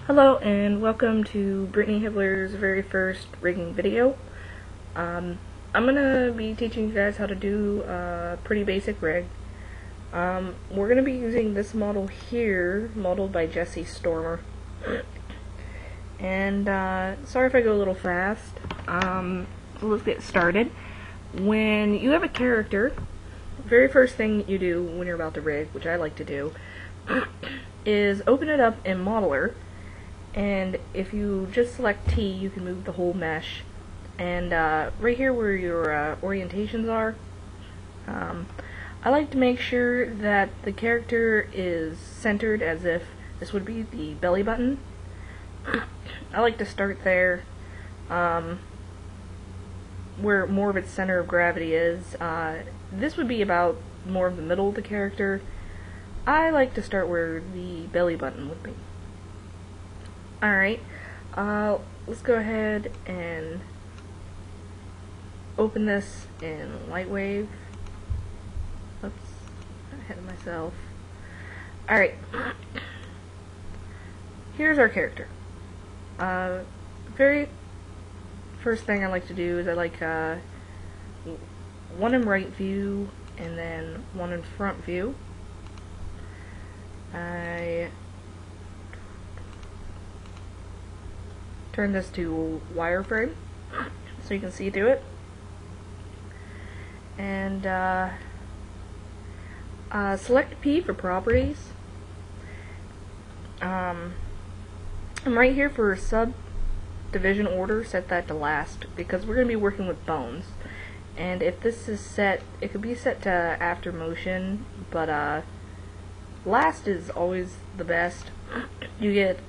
Hello and welcome to Brittany Hibbler's very first rigging video. I'm gonna be teaching you guys how to do a pretty basic rig. We're gonna be using this model here, modeled by Jesse Stormer. And sorry if I go a little fast. Let's get started. When you have a character, the very first thing you do when you're about to rig, which I like to do, is open it up in Modeler. And if you just select T, you can move the whole mesh. And right here where your orientations are, I like to make sure that the character is centered as if this would be the belly button. I like to start there, where more of its center of gravity is. This would be about more of the middle of the character. I like to start where the belly button would be. Alright, let's go ahead and open this in Lightwave. Oops, ahead of myself. Alright, here's our character. Very first thing I like to do is I like one in right view and then one in front view. I turn this to wireframe so you can see through it, and select P for properties. I'm right here for subdivision order, set that to last because we're going to be working with bones, and if this is set, it could be set to after motion, but last is always the best. You get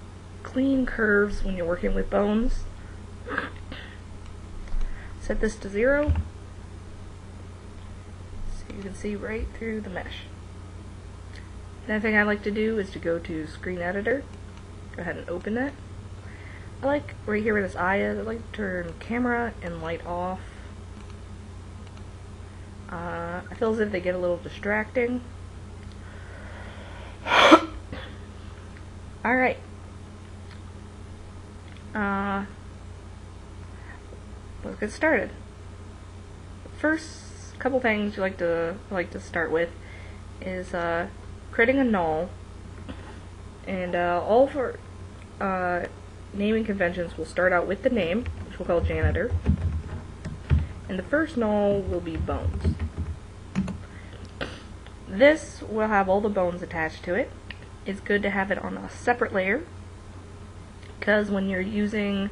clean curves when you're working with bones. Set this to 0 so you can see right through the mesh. Another thing I like to do is to go to Screen Editor. Go ahead and open it. I like right here where this eye is, I like to turn camera and light off. I feel as if they get a little distracting. Alright. Let's get started. First couple things you like to start with is creating a null, and all of our naming conventions will start out with the name, which we'll call janitor, and the first null will be bones. This will have all the bones attached to it. It's good to have it on a separate layer, because when you're using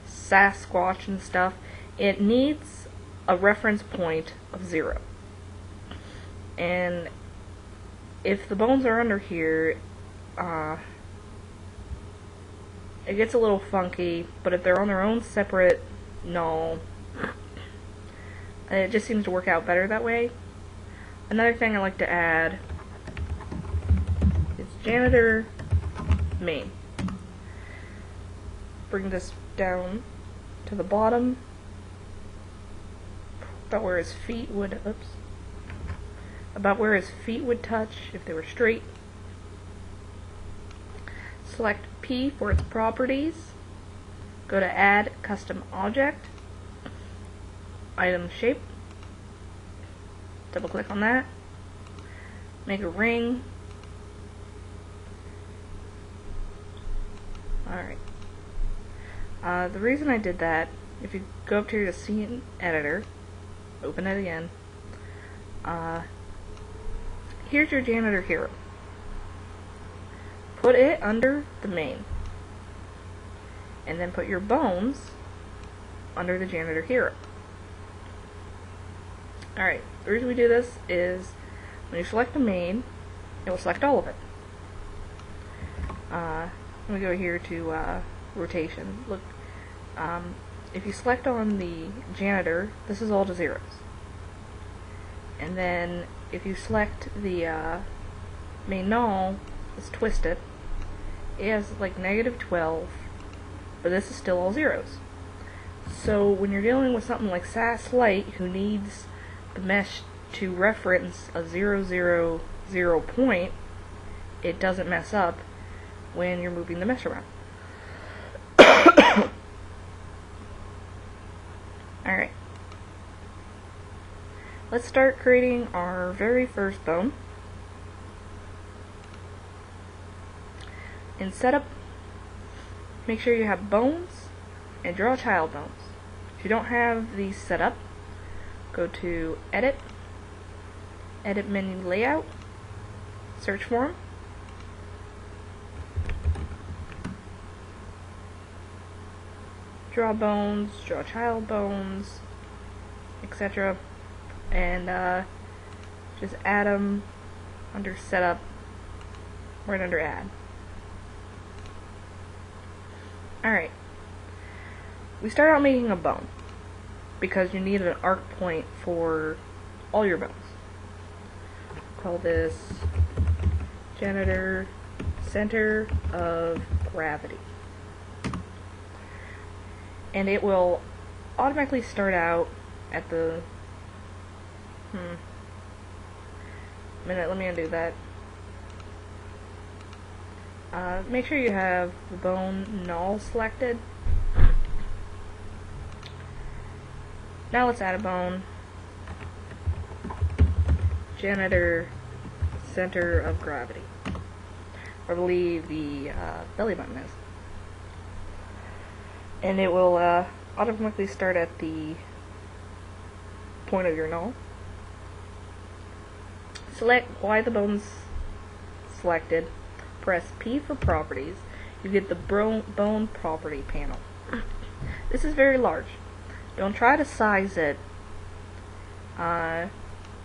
Sasquatch and stuff, it needs a reference point of 0. And if the bones are under here, it gets a little funky, but if they're on their own separate null, it just seems to work out better that way. Another thing I like to add is janitor main. Bring this down to the bottom, about where his feet would, about where his feet would touch if they were straight. Select P for its properties. Go to Add Custom Object, Item Shape. Double click on that. Make a ring. Alright. The reason I did that, if you go up to your scene editor, open it again, here's your janitor hero. Put it under the main, and then put your bones under the janitor hero. Alright, the reason we do this is when you select the main, it will select all of it. Let me go here to rotation. Look, if you select on the janitor, this is all to zeros. And then if you select the main null, let's twist it. It has like -12, but this is still all zeros. So when you're dealing with something like SAS Light, who needs the mesh to reference a 0, 0, 0 point, it doesn't mess up when you're moving the mesh around. Alright. Let's start creating our very first bone. In setup, make sure you have bones and draw child bones. If you don't have these set up, go to Edit, Edit Menu Layout, search for them. Draw bones, draw child bones, etc. And just add them under Setup, right under Add. Alright. We start out making a bone because you need an arc point for all your bones. Call this janitor center of gravity. And it will automatically start out at the let me undo that. Make sure you have the bone null selected. Now let's add a bone. Janitor center of gravity. I believe the belly button is. And it will automatically start at the point of your null. Select why the bone's selected. Press P for properties. You get the bone property panel. This is very large. Don't try to size it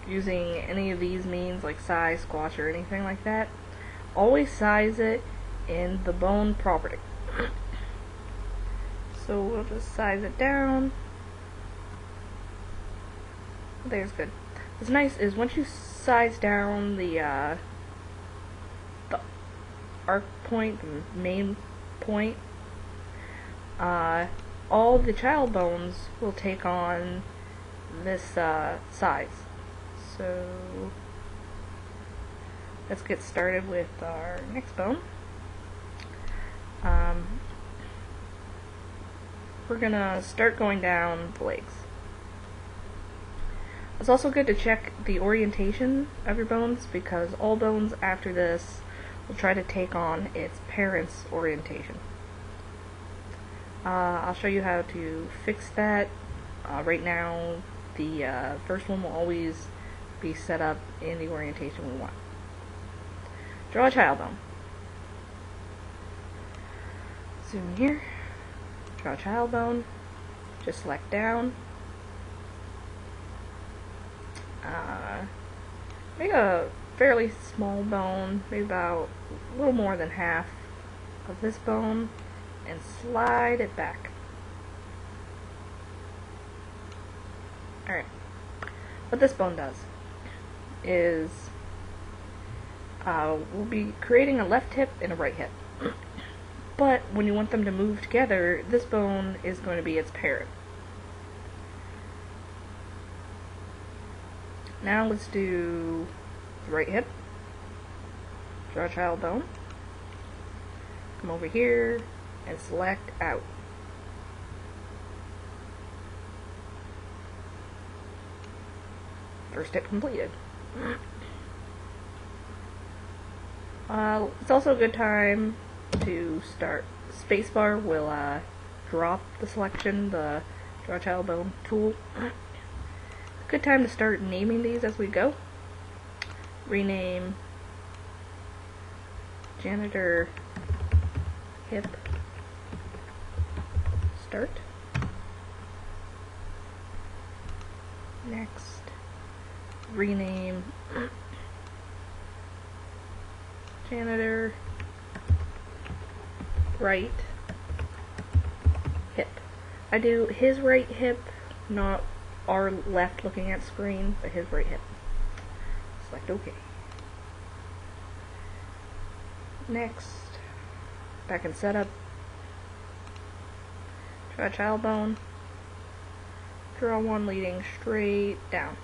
using any of these means like size, squash, or anything like that. Always size it in the bone property. So we'll just size it down. There's good. What's nice is once you size down the arc point, the main point, all the child bones will take on this size. So let's get started with our next bone. We're gonna start going down the legs. It's also good to check the orientation of your bones because all bones after this will try to take on its parent's orientation. I'll show you how to fix that. Right now, the first one will always be set up in the orientation we want. Draw a child bone. Zoom here. Draw a child bone. Just select down. Make a fairly small bone, maybe about a little more than half of this bone, and slide it back. Alright. What this bone does is we'll be creating a left hip and a right hip. But when you want them to move together, this bone is going to be its parent. Now let's do the right hip. Draw a child bone. Come over here and select out. First hip completed. It's also a good time to start. Spacebar will drop the selection, the draw child bone tool. Good time to start naming these as we go. Rename janitor hip start. Next, rename janitor right hip. I do his right hip, not our left looking at screen, but his right hip. Select OK. Next, back in setup, draw a child bone, draw one leading straight down.